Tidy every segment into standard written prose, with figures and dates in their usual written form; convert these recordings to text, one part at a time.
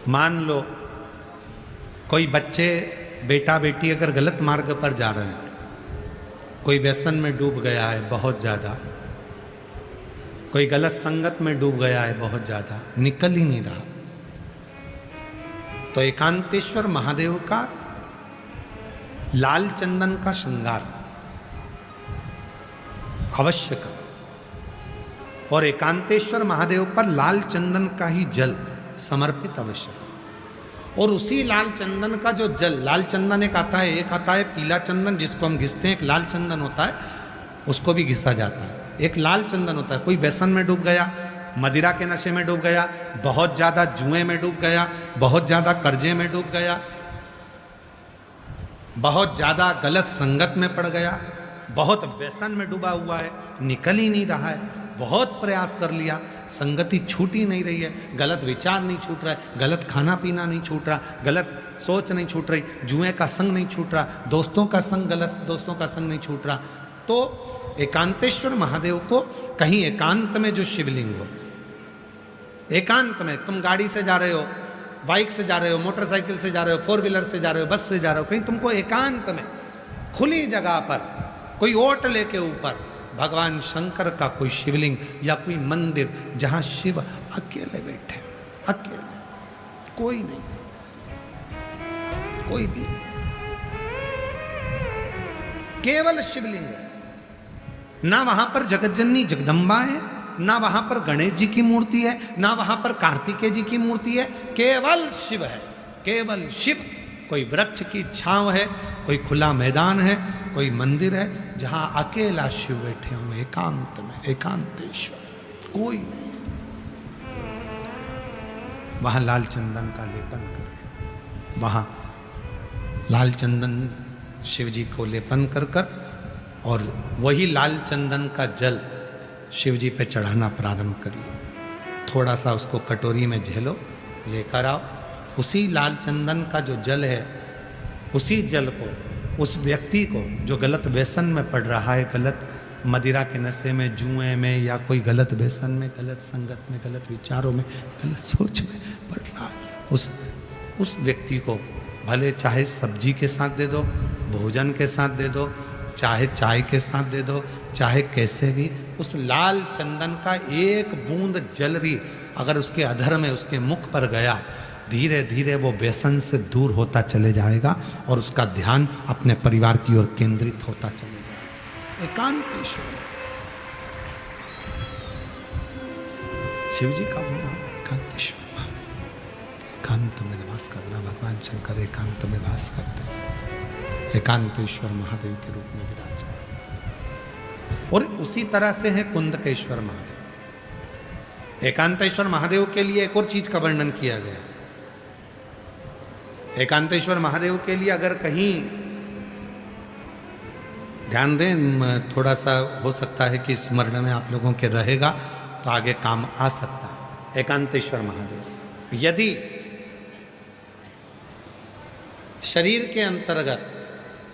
मान लो कोई बच्चे बेटा बेटी अगर गलत मार्ग पर जा रहे हैं, कोई व्यसन में डूब गया है बहुत ज़्यादा, कोई गलत संगत में डूब गया है बहुत ज़्यादा, निकल ही नहीं रहा, तो एकांतेश्वर महादेव का लाल चंदन का श्रृंगार अवश्य करो और एकांतेश्वर महादेव पर लाल चंदन का ही जल समर्पित अवश्य करो। और उसी लाल चंदन का जो जल, लाल चंदन एक आता है पीला चंदन जिसको हम घिसते हैं, एक लाल चंदन होता है उसको भी घिसा जाता है, एक लाल चंदन होता है। कोई व्यसन में डूब गया, मदिरा के नशे में डूब गया, बहुत ज्यादा जुए में डूब गया, बहुत ज्यादा कर्जे में डूब गया, बहुत ज्यादा गलत संगत में पड़ गया, बहुत व्यसन में डूबा हुआ है, निकल ही नहीं रहा है, बहुत प्रयास कर लिया, संगति छूट ही नहीं रही है, गलत विचार नहीं छूट रहा है, गलत खाना पीना नहीं छूट रहा, गलत सोच नहीं छूट रही, जुए का संग नहीं छूट रहा, दोस्तों का संग, गलत दोस्तों का संग नहीं छूट रहा, तो एकांतेश्वर महादेव को कहीं एकांत में जो शिवलिंग हो, एकांत में, तुम गाड़ी से जा रहे हो, बाइक से जा रहे हो, मोटरसाइकिल से जा रहे हो, फोर व्हीलर से जा रहे हो, बस से जा रहे हो, कहीं तुमको एकांत में खुली जगह पर कोई ओट लेके ऊपर भगवान शंकर का कोई शिवलिंग या कोई मंदिर जहां शिव अकेले बैठे, अकेले, कोई नहीं, कोई भी नहीं, केवल शिवलिंग है, ना वहां पर जगतजननी जगदम्बा है, ना वहां पर गणेश जी की मूर्ति है, ना वहां पर कार्तिकेय जी की मूर्ति है, केवल शिव है, केवल शिव। कोई वृक्ष की छांव है, कोई खुला मैदान है, कोई मंदिर है जहां अकेला शिव बैठे हुए एकांत में, एकांतेश्वर, कोई नहीं। वहां लाल चंदन का लेपन करें, वहां लाल चंदन शिव जी को लेपन कर कर और वही लाल चंदन का जल शिव जी पे चढ़ाना प्रारंभ करिए। थोड़ा सा उसको कटोरी में झेलो, लेकर आओ, उसी लाल चंदन का जो जल है, उसी जल को उस व्यक्ति को जो गलत व्यसन में पड़ रहा है, गलत मदिरा के नशे में, जुए में, या कोई गलत व्यसन में, गलत संगत में, गलत विचारों में, गलत सोच में पड़ रहा है, उस व्यक्ति को भले चाहे सब्जी के साथ दे दो, भोजन के साथ दे दो, चाहे चाय के साथ दे दो, चाहे कैसे भी, उस लाल चंदन का एक बूंद जल भी अगर उसके अधर में, उसके मुख पर गया, धीरे धीरे वो व्यसन से दूर होता चले जाएगा और उसका ध्यान अपने परिवार की ओर केंद्रित होता चले जाएगा। एकांतेश्वर शिव जी का वो नाम है, एकांतेश्वर महादेव। एकांत में वास करना, भगवान शंकर एकांत में वास करते, एकांतेश्वर महादेव के रूप में विराज। और उसी तरह से है कुंदकेश्वर महादेव। एकांतेश्वर महादेव के लिए एक और चीज का वर्णन किया गया। एकांतेश्वर महादेव के लिए अगर कहीं ध्यान दें, थोड़ा सा हो सकता है कि स्मरण में आप लोगों के रहेगा तो आगे काम आ सकता है। एकांतेश्वर महादेव यदि शरीर के अंतर्गत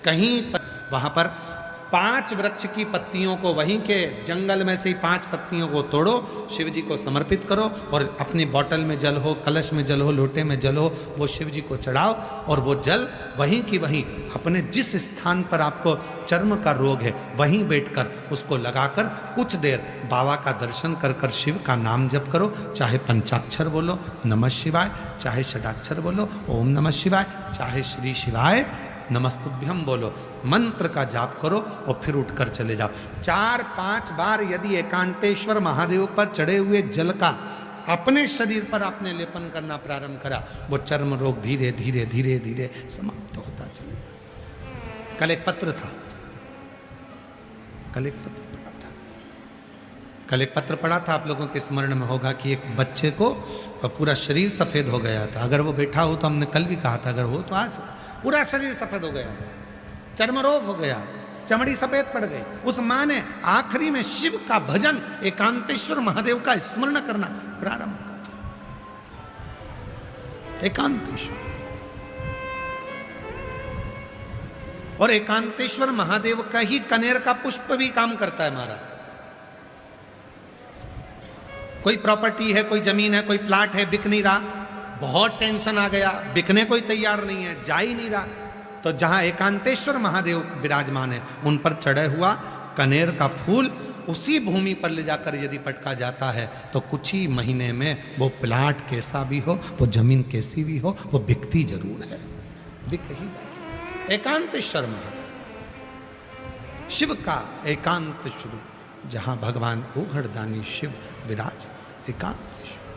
कहीं पर, वहां पर 5 वृक्ष की पत्तियों को, वहीं के जंगल में से 5 पत्तियों को तोड़ो, शिव जी को समर्पित करो और अपनी बोतल में जल हो, कलश में जल हो, लोटे में जल हो, वो शिव जी को चढ़ाओ और वो जल वहीं की वहीं अपने जिस स्थान पर आपको चर्म का रोग है वहीं बैठकर उसको लगाकर कुछ देर बाबा का दर्शन कर कर शिव का नाम जप करो। चाहे पंचाक्षर बोलो नमः शिवाय, चाहे षडाक्षर बोलो ओम नमः शिवाय, चाहे श्री शिवाय नमस्तुभ्यम बोलो, मंत्र का जाप करो और फिर उठकर चले जाओ। 4-5 बार यदि एकांतेश्वर महादेव पर चढ़े हुए जल का अपने शरीर पर आपने लेपन करना प्रारंभ करा, वो चर्म रोग धीरे धीरे धीरे धीरे समाप्त होता चलेगा। कल एक पत्र था, कल एक पत्र पढ़ा था, आप लोगों के स्मरण में होगा कि एक बच्चे को पूरा शरीर सफेद हो गया था। अगर वो बैठा हो तो हमने कल भी कहा था, अगर हो तो आज पूरा शरीर सफेद हो गया, चर्म रोग हो गया, चमड़ी सफेद पड़ गई। उस मां ने आखिरी में शिव का भजन, एकांतेश्वर महादेव का स्मरण करना प्रारंभ किया। एकांतेश्वर, और एकांतेश्वर महादेव का ही कनेर का पुष्प भी काम करता है महाराज। कोई प्रॉपर्टी है, कोई जमीन है, कोई प्लाट है, बिक नहीं रहा, बहुत टेंशन आ गया, बिकने कोई तैयार नहीं है, जा ही नहीं रहा। तो जहां एकांतेश्वर महादेव विराजमान है उन पर चढ़े हुआ कनेर का फूल उसी भूमि पर ले जाकर यदि पटका जाता है तो कुछ ही महीने में वो प्लाट कैसा भी हो, वो जमीन कैसी भी हो, वो बिकती जरूर है, बिक ही जाती। एकांतेश्वर महादेव शिव का एकांत स्वरूप, जहां भगवान ओघड़दानी शिव विराज एकांतेश्वर।